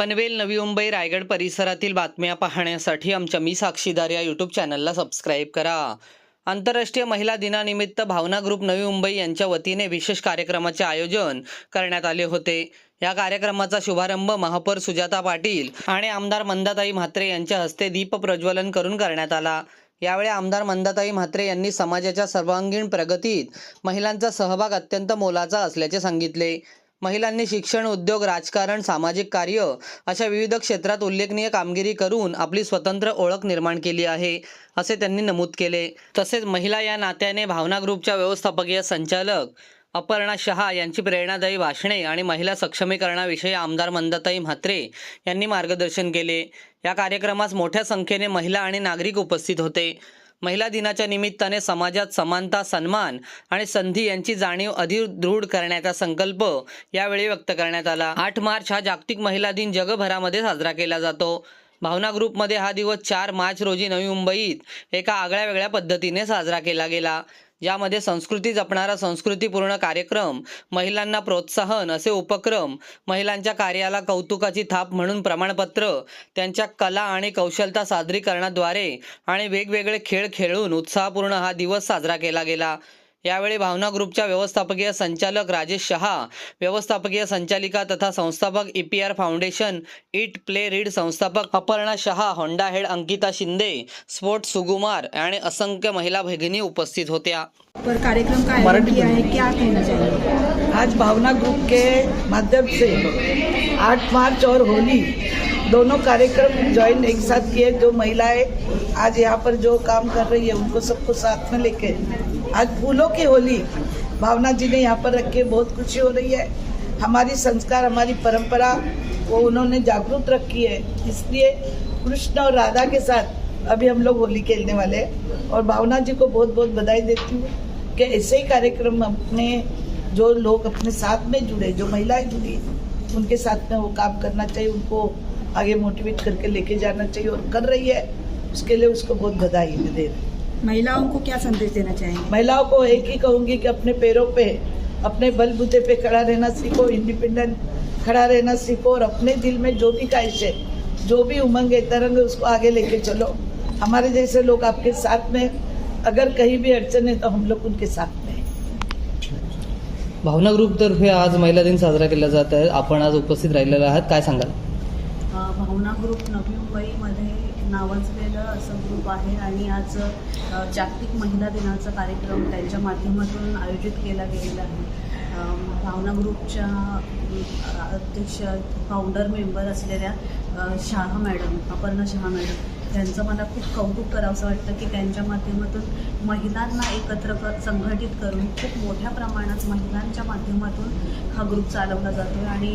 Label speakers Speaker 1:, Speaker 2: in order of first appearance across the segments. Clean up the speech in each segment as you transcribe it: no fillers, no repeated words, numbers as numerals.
Speaker 1: पनवेल, नवी मुंबई, रायगड परिसरातील बातम्या पाहण्यासाठी आमच्या मी साक्षीदार या यूट्यूब चॅनलला सबस्क्राईब करा. आंतरराष्ट्रीय महिला दिनानिमित्त भावना ग्रुप नवी मुंबई यांच्या वतीने विशेष कार्यक्रमाचे आयोजन करण्यात आले होते. या कार्यक्रमाचा शुभारंभ महापौर सुजाता पाटील आणि आमदार मंदाताई म्हात्रे यांच्या हस्ते दीप प्रज्वलन करून करण्यात आला. यावेळी आमदार मंदाताई म्हात्रे यांनी समाजाच्या सर्वांगीण प्रगतीत महिलांचा सहभाग अत्यंत मोलाचा असल्याचे सांगितले. महिलांनी शिक्षण, उद्योग, राजकारण, सामाजिक कार्य अशा विविध क्षेत्रात उल्लेखनीय कामगिरी करून आपली स्वतंत्र ओळख निर्माण केली आहे, असे त्यांनी नमूद केले. तसेच महिला या नात्याने भावना ग्रुपच्या व्यवस्थापकीय संचालक अपर्णा शहा यांची प्रेरणादायी भाषणे आणि महिला सक्षमीकरणाविषयी आमदार मंदाताई म्हात्रे यांनी मार्गदर्शन केले. या कार्यक्रमास मोठ्या संख्येने महिला आणि नागरिक उपस्थित होते. महिला दिनाच्या निमित्ताने समाजात समानता, सन्मान आणि संधी यांची जाणीव अधिक दृढ करण्याचा संकल्प यावेळी व्यक्त करण्यात आला. 8 मार्च हा जागतिक महिला दिन जगभरामध्ये साजरा केला जातो. भावना ग्रुपमध्ये हा दिवस 4 मार्च रोजी नवी मुंबईत एका आगळ्या-वेगळ्या पद्धतीने साजरा केला गेला. यामध्ये संस्कृती जपणारा संस्कृतीपूर्ण कार्यक्रम, महिलांना प्रोत्साहन असे उपक्रम, महिलांच्या कार्याला कौतुकाची थाप म्हणून प्रमाणपत्र, त्यांच्या कला आणि कौशलता सादरीकरणाद्वारे आणि वेगवेगळे खेळ खेळून उत्साहपूर्ण हा दिवस साजरा केला गेला. यावेळी भावना ग्रुपच्या व्यवस्थापकीय संचालक राजेश शहा, व्यवस्थापकीय संचालिका तथा संस्थापक EPR foundation eat play read संस्थापक Aparna Shah, Honda head Ankita Shinde, sports Sukumar आणि असंख्य महिला भगिनी उपस्थित होत्या.
Speaker 2: पर कार्यक्रम का आयोजन किया है, क्या कहना चाहिए?
Speaker 3: आज भावना ग्रुप के माध्यम से 8 मार्च और होली दोनों कार्यक्रम ज्वाइन एक साथ किए. जो महिलाएं आज यहाँ पर जो काम कर रही है उनको सबको साथ में लेके आज फूलों की होली भावना जी ने यहाँ पर रखे. बहुत खुशी हो रही है. हमारी संस्कार, हमारी परंपरा वो उन्होंने जागरूक रखी है. इसलिए कृष्ण और राधा के साथ अभी हम लोग होली खेलने वाले हैं और भावना जी को बहुत बहुत बधाई देती हूँ कि ऐसे ही कार्यक्रम अपने जो लोग अपने साथ में जुड़े, जो महिलाएं जुड़ी, उनके साथ में वो काम करना चाहिए. उनको आगे मोटिवेट करके लेके जाना चाहिए और कर रही है. उसके लिए उसको बहुत बधाई मैं दे रही हूँ.
Speaker 2: महिलाओं को क्या संदेश देना चाहेंगे?
Speaker 3: महिलाओं को एक ही कहूँगी कि अपने पैरों पे, अपने बलबूते पे खड़ा रहना सीखो, इंडिपेंडेंट खड़ा रहना सीखो और अपने दिल में जो भी ख्वाहिश है, जो भी उमंग है, तरंग है, उसको आगे लेके चलो. हमारे जैसे लोग आपके साथ में, अगर कहीं भी अड़चन है तो हम लोग उनके साथ में.
Speaker 1: भावना ग्रुपतर्फे आज महिला दिन साजरा केला जात आहे. आपण आज उपस्थित राहिलेला आहात, काय सांगाल?
Speaker 4: भावना ग्रुप नवी मुंबईमध्ये नावाजलेलं असं ग्रुप आहे आणि आज जागतिक महिला दिनाचा कार्यक्रम त्यांच्या माध्यमातून आयोजित केला गेलेला आहे. भावना ग्रुपच्या अध्यक्ष, फाउंडर मेंबर असलेल्या शहा मॅडम, अपर्णा शहा मॅडम यांचं मला खूप कौतुक करावंसं वाटतं की त्यांच्या माध्यमातून महिलांना एकत्र संघटित करून खूप मोठ्या प्रमाणात महिलांच्या माध्यमातून हा ग्रुप चालवला जातो आणि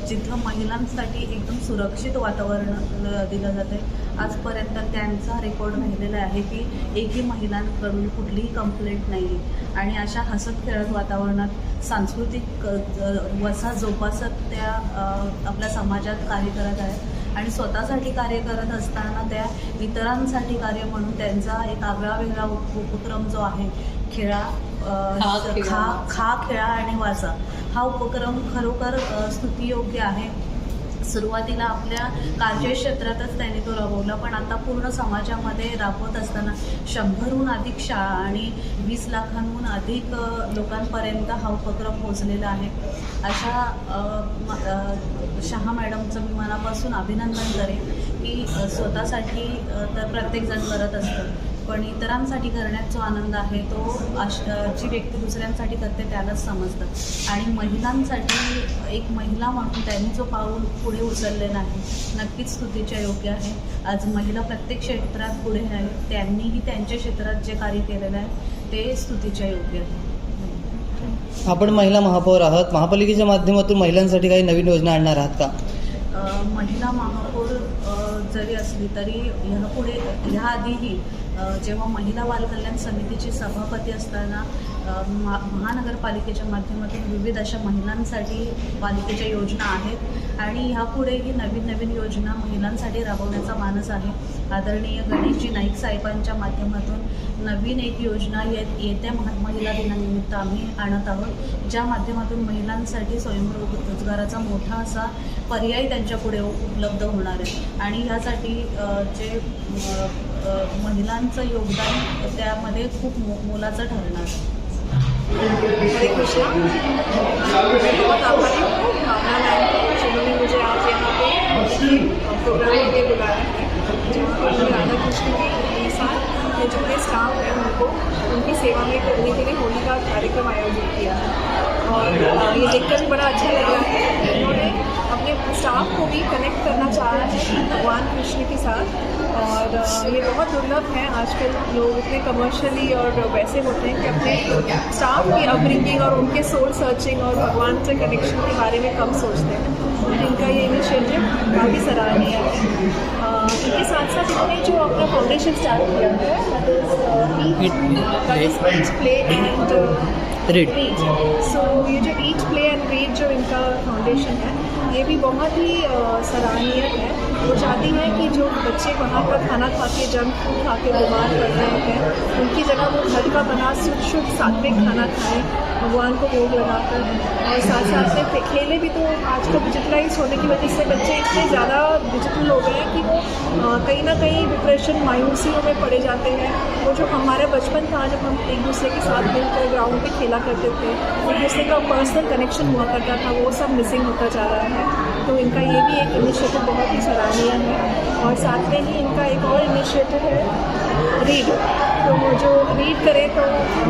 Speaker 4: जिथं महिलांसाठी एकदम सुरक्षित वातावरण दिलं जातं आहे. आजपर्यंत त्यांचा रेकॉर्ड राहिलेला आहे की एकही महिलांकडून कुठलीही कंप्लेंट नाही आणि अशा हसत खेळत वातावरणात सांस्कृतिक वसा जोपासत त्या आपल्या समाजात कार्य करत आहेत आणि स्वतःसाठी कार्य करत असताना त्या इतरांसाठी कार्य म्हणून त्यांचा एक आगळा वेगळा उपक्रम जो आहे खा खेळा आणि वाचा, हा उपक्रम खरोखर स्तुतियोग्य आहे. सुरुवातीला आपल्या कार्यक्षेत्रातच त्यांनी तो राबवला, पण आता पूर्ण समाजामध्ये राबवत असताना 100हून अधिक शाळा आणि 20 लाखांहून अधिक लोकांपर्यंत हा उपक्रम पोहोचलेला आहे. अशा शहा मॅडमचं मी मनापासून अभिनंदन करेन की स्वतःसाठी तर प्रत्येकजण करत असतं, पण इतरांसाठी करण्यात जो आनंद आहे तो जी व्यक्ती दुसऱ्यांसाठी करते त्यालाच समजतं. आणि महिलांसाठी एक महिला म्हणून त्यांनी जो पाऊल पुढे उचललेला आहे नक्कीच स्तुतीच्या योग्य आहे. आज महिला प्रत्येक क्षेत्रात पुढे आहे. त्यांनीही त्यांच्या क्षेत्रात जे कार्य केलेलं आहे ते स्तुतीच्या योग्य आहे.
Speaker 1: आपण महिला महापौर आहात, महापालिकेच्या माध्यमातून महिलांसाठी काही नवीन योजना आणणार आहात का?
Speaker 4: महिला महापौर जरी असली तरी ह्याआधीही जेव्हा महिला बालकल्याण समितीची सभापती असताना महानगरपालिकेच्या माध्यमातून विविध अशा महिलांसाठी पालिकेच्या योजना आहेत आणि ह्यापुढेही नवीन नवीन योजना महिलांसाठी राबवण्याचा मानस आहे. आदरणीय गणेशजी नाईक साहेबांच्या माध्यमातून नवीन एक योजना येत्या महिला दिनानिमित्त आम्ही आणत आहोत, ज्या माध्यमातून महिलांसाठी स्वयंरोजगाराचा मोठा असा पर्याय त्यांच्यापुढे उपलब्ध होणार आहे आणि ह्यासाठी जे महिलांचं योगदान त्यामध्ये खूप मोलाचं ठरणार आहे.
Speaker 5: हरे कृष्णा। मैं बहुत आभारी हूँ भावना मैम को जिन्होंने मुझे आज यहाँ पे प्रोग्राम के लिए बुलाया है, जहाँ पर राधा कृष्ण के साथ ये जो स्टाफ है उनको उनकी सेवा में करने के लिए होली का कार्यक्रम आयोजित किया है और ये देखकर भी बड़ा अच्छा लग रहा है। उन्होंने अपने स्टाफ को भी कनेक्ट करना चाहा है भगवान कृष्ण के साथ और ये बहुत दुर्लभ है। आजकल लोग इतने कमर्शियली और वैसे होते हैं कि अपने स्टाफ की अपब्रिंगिंग और उनके सोल सर्चिंग और भगवान से कनेक्शन के बारे में कम सोचते हैं। इनका ये इनिशिएटिव काफ़ी सराहनीय है। इनके साथ साथ इन्होंने जो अपना फाउंडेशन स्टार्ट किया है that is each play end read. So ये जो ईच प्ले एंड रीड जो इनका फाउंडेशन है ये भी बहुत ही सराहनीय है। वो चाहती हैं कि जो बच्चे वहाँ पर खाना खा के जंक फूड खा के बीमार पड़ रहे हैं उनकी जगह वो घर का बना शुद्ध सात्विक खाना खाएं भगवान को भोग लगाकर, और साथ साथ में खेले भी। तो आजकल डिजिटलाइज होने की वजह से बच्चे इतने ज़्यादा डिजिटल हो गए हैं कि वो कहीं ना कहीं डिप्रेशन मायूसियों में पड़े जाते हैं। वो जो हमारा बचपन था जब हम एक दूसरे के साथ मिलकर ग्राउंड पे खेला करते थे, एक दूसरे का पर्सनल कनेक्शन हुआ करता था, वो सब मिसिंग होता जा रहा है। तो इनका ये भी एक इनिशिएटिव बहुत ही सराहनीय है। और साथ में ही इनका एक और इनिशिएटिव है रीड। तो वो जो रीड करें तो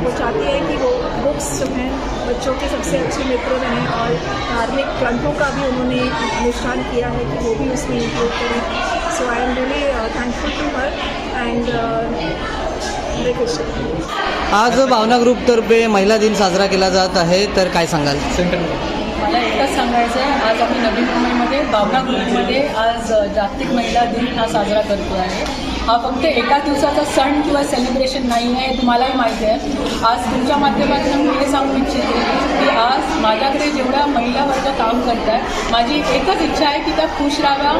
Speaker 5: वो चाहती है कि वो बुक्स जो हैं बच्चों के सबसे अच्छे मित्र रहें और धार्मिक ग्रंथों का भी उन्होंने अनुष्ठान किया है कि वो भी उसमें इंक्लूड करें। So I am really thankful to her and Hare Krishna.
Speaker 1: आज भावना ग्रुपतर्फे महिला दिन साजरा केला जात आहे, तर काय सांगाल?
Speaker 6: मला एकच सांगायचं आहे, आज आम्ही नवी मुंबईमध्ये भावना ग्रुपमध्ये आज जागतिक महिला दिन हा साजरा करतो आहे। हा फक्त एका दिवसाचा सण किंवा सेलिब्रेशन नाही आहे, तुम्हालाही माहिती आहे। आज तुमच्या माध्यमातून मी हे सांगू इच्छिते की आज माझ्याकडे जेवढ्या महिला वर्ग काम करतात, माझी एकच इच्छा आहे की त्या खुश राहाव्या,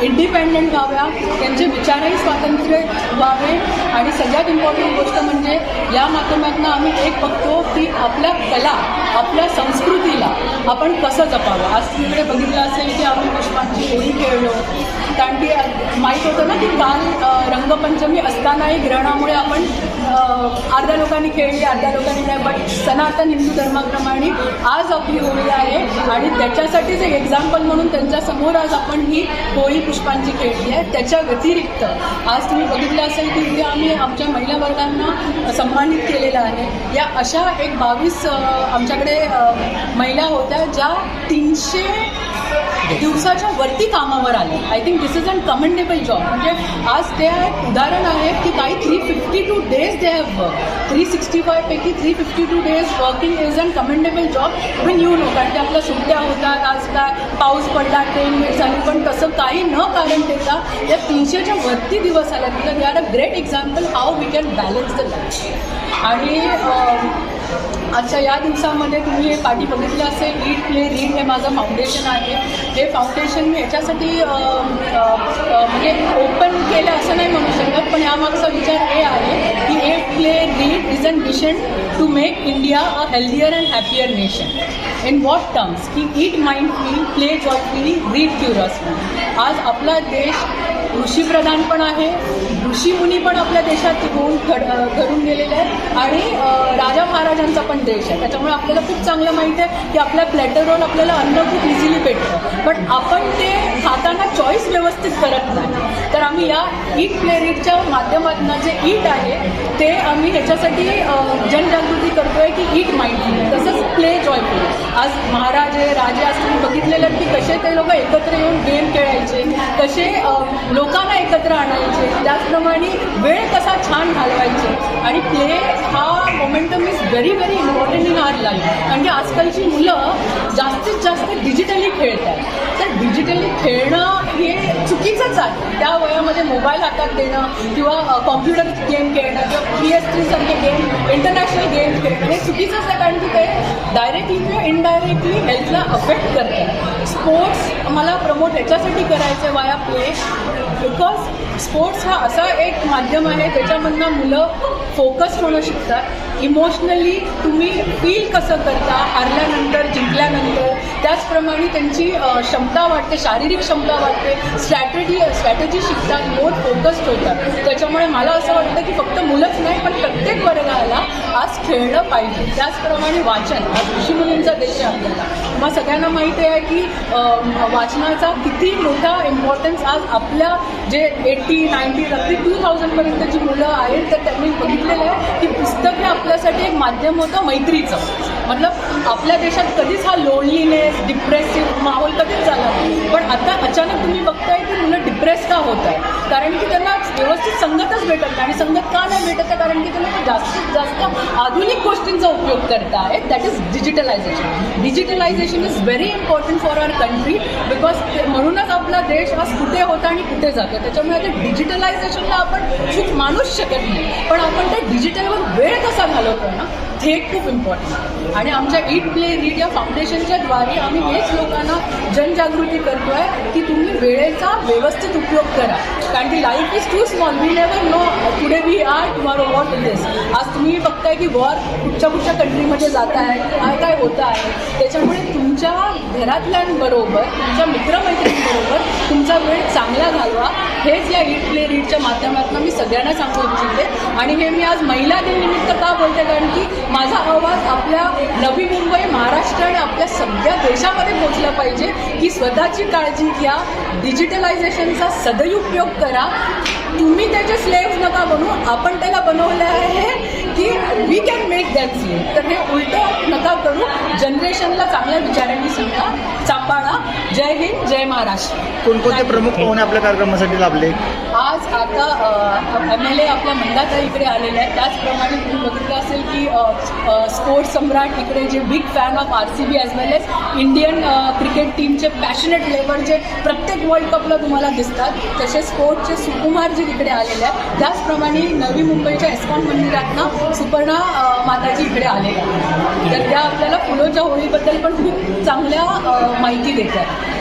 Speaker 6: इंडिपेंडंट व्हाव्या, त्यांचे विचारही स्वातंत्र्य व्हावे आणि सगळ्यात इम्पॉर्टंट गोष्ट म्हणजे या माध्यमातून आम्ही एक बघतो की आपल्या कला, आपल्या संस्कृतीला आपण कसं जपावं। आज तुम्ही बघितलं असेल की आम्ही पुष्पांची होळी खेळलो, कारण की माहीत होतं ना की काल रंगपंचमी असतानाही ग्रहणामुळे आपण अर्ध्या लोकांनी खेळली, अर्ध्या लोकांनी नाही, बट सनातन हिंदू धर्माप्रमाणे आज आपली होळी आहे आणि त्याच्यासाठीच एक एक्झाम्पल म्हणून त्यांच्यासमोर आज आपण ही होळी पुष्पांची खेळली आहे। त्याच्या व्यतिरिक्त आज तुम्ही बघितलं असेल की उद्या आम्ही आमच्या महिला वर्गांना सन्मानित केलेलं आहे। या अशा एक 22 आमच्याकडे महिला होत्या ज्या 300 दिवसाच्या वरती कामावर आले। I think this is an commendable job. म्हणजे आज ते एक उदाहरण आहे की काही 352 डेज दे हॅव वर्क, 365 पैकी 352 days working is an commendable job. पण यू नो, कारण की आपल्या सुट्ट्या होतात, आज काय पाऊस पडला, ट्रेन मिस झाली, पण तसं काही न कारण देता या 300च्या वरती दिवस आल्या। Because we are a great example how we can balance the life. आणि आजच्या या दिवसामध्ये तुम्ही हे पाठी बघितलं असेल, ईट प्ले रीड हे माझं फाउंडेशन आहे। हे फाउंडेशन मी याच्यासाठी म्हणजे ओपन केलं असं नाही म्हणू शकत, पण यामागचा विचार हे आहे की eat play read is an mission to make India a healthier and happier nation. In what terms की eat mindfully, play joyfully, read curiously. आज आपला देश ऋषीप्रधान पण आहे, ऋषीमुनी पण आपल्या देशात होऊन घडून गेलेले आहेत आणि राजा महाराजांचा पण देश आहे। त्याच्यामुळे आपल्याला खूप चांगलं माहिती आहे की आपल्या प्लॅटरवर आपल्याला अन्न खूप इझिली भेटतं, पण आपण ते खाताना चॉईस व्यवस्थित करत नाही। तर आम्ही या ईट प्ले रीडच्या माध्यमातून जे ईट आहे ते आम्ही ह्याच्यासाठी जनजागृती करतोय की ईट माइंडफुली, तसंच प्ले जॉयफुली। आज महाराजे राजे आज तुम्ही बघितलेलं की कसे ते लोक एकत्र येऊन गेम खेळायचे, कसे लोकांना एकत्र आणायचे, त्याचप्रमाणे वेळ कसा छान घालवायचे। आणि प्ले हा momentum is very very important in our life, कारण की आजकालची मुलं जास्तीत जास्त डिजिटली खेळतात। तर डिजिटली खेळणं ही हे चुकीचंच आहे. त्या वयामध्ये मोबाईल हातात देणं किंवा कॉम्प्युटर गेम खेळणं किंवा PS3 सारखे गेम, इंटरनॅशनल गेम खेळणं हे चुकीचंच आहे, कारण की ते डायरेक्टली किंवा इनडायरेक्टली हेल्थला अफेक्ट करतात. स्पोर्ट्स मला प्रमोट याच्यासाठी करायचं वाया प्ले, बिकॉज स्पोर्ट्स हा असा एक माध्यम आहे त्याच्यामधनं मुलं फोकस्ड होणं शिकतात. इमोशनली तुम्ही फील कसं करता हारल्यानंतर, जिंकल्यानंतर, त्याचप्रमाणे त्यांची क्षमता वाढते, शारीरिक क्षमता वाढते, स्ट्रॅटेजी शिकतात, मोर फोकस्ड होतात. त्याच्यामुळे मला असं वाटतं की फक्त मुलंच नाही पण प्रत्येक वर्गाला आज खेळलं पाहिजे. त्याचप्रमाणे वाचन, आज ऋषीमुनींचा देश आहे आपल्याला. मग सगळ्यांना माहिती आहे की वाचनाचा किती मोठा इम्पॉर्टन्स आज आपल्या जे 80, 90, अगदी 2000पर्यंतची मुलं आहेत तर त्यांनी बघितलेलं आहे की पुस्तक हे आपल्यासाठी एक माध्यम होतं मैत्रीचं. मतलब आपल्या देशात कधीच हा लोनलीनेस, डिप्रेसिव्ह माहोल कधीच झाला नाही. पण आता अचानक तुम्ही बघताय की मुलं डिप्रेस का होत आहे, कारण की त्यांना व्यवस्थित संगतच भेटत नाही. आणि संगत का नाही भेटत आहे, कारण की त्यांना जास्तीत जास्त आधुनिक गोष्टींचा उपयोग करता आहेत. That is digitalisation. Digitalisation is very important for our country, because म्हणूनच आपला देश आज कुठे होता आणि कुठे जातो. त्याच्यामुळे ते डिजिटलायझेशनला आपण चूक मानूच शकत नाही, पण आपण त्या डिजिटलवर वेळ कसा घालवतो ना हे खूप इम्पॉर्टंट. आणि आमच्या ईट प्ले रीड या फाउंडेशनच्या द्वारे आम्ही हेच लोकांना जनजागृती करतो आहे की तुम्ही वेळेचा व्यवस्थित उपयोग करा, कारण की life is too small. We never know today we are, tomorrow what it is. आज तुम्ही बघताय की वॉर कुठच्या कंट्रीमध्ये जात आहे, काय होतं आहे. त्याच्यामुळे तुमच्या घरातल्यांबरोबर, तुमच्या मित्रमैत्रिणींबरोबर तुमचा वेळ चांगला घालवा. हेच या ईट प्ले रीडच्या माध्यमातून मी सगळ्यांना सांगू इच्छिते. आणि हे मी आज महिला दिनानिमित्त का बोलते, कारण की माझा आवाज आपल्या नवी मुंबई, महाराष्ट्र आणि आपल्या सगळ्या देशामध्ये पोहोचला पाहिजे की स्वतःची काळजी घ्या, डिजिटलायझेशनचा सदुपयोग करा. तुम्ही त्याचे स्लेव्ह नका बनू, आपण त्याला बनवलं आहे की we can make that slave. तर हे उलटं नका करू. जनरेशनला चांगल्या विचारांनी सांभाळा. जय हिंद, जय महाराष्ट्र.
Speaker 7: कोणकोणते प्रमुख पाहुणे आपल्या कार्यक्रमासाठी लाभले?
Speaker 6: आज आता MLA आपल्या मंदाताई इकडे आलेले आहेत. त्याचप्रमाणे तुम्ही बघितलं असेल की स्पोर्ट्स सम्राट इकडे जे big fan of RCB as well as Indian cricket टीमचे पॅशनेट लेबर जे प्रत्येक वर्ल्ड कपला तुम्हाला दिसतात, तसे स्पोर्ट्सचे सुकुमारजी इकडे आलेले आहेत. त्याचप्रमाणे नवी मुंबईच्या एस्कॉन मंदिरातनं सुपर्णा माताजी इकडे आलेल्या आहेत. तर त्या आपल्याला फुलोच्या होळीबद्दल पण खूप चांगल्या माहिती देतात.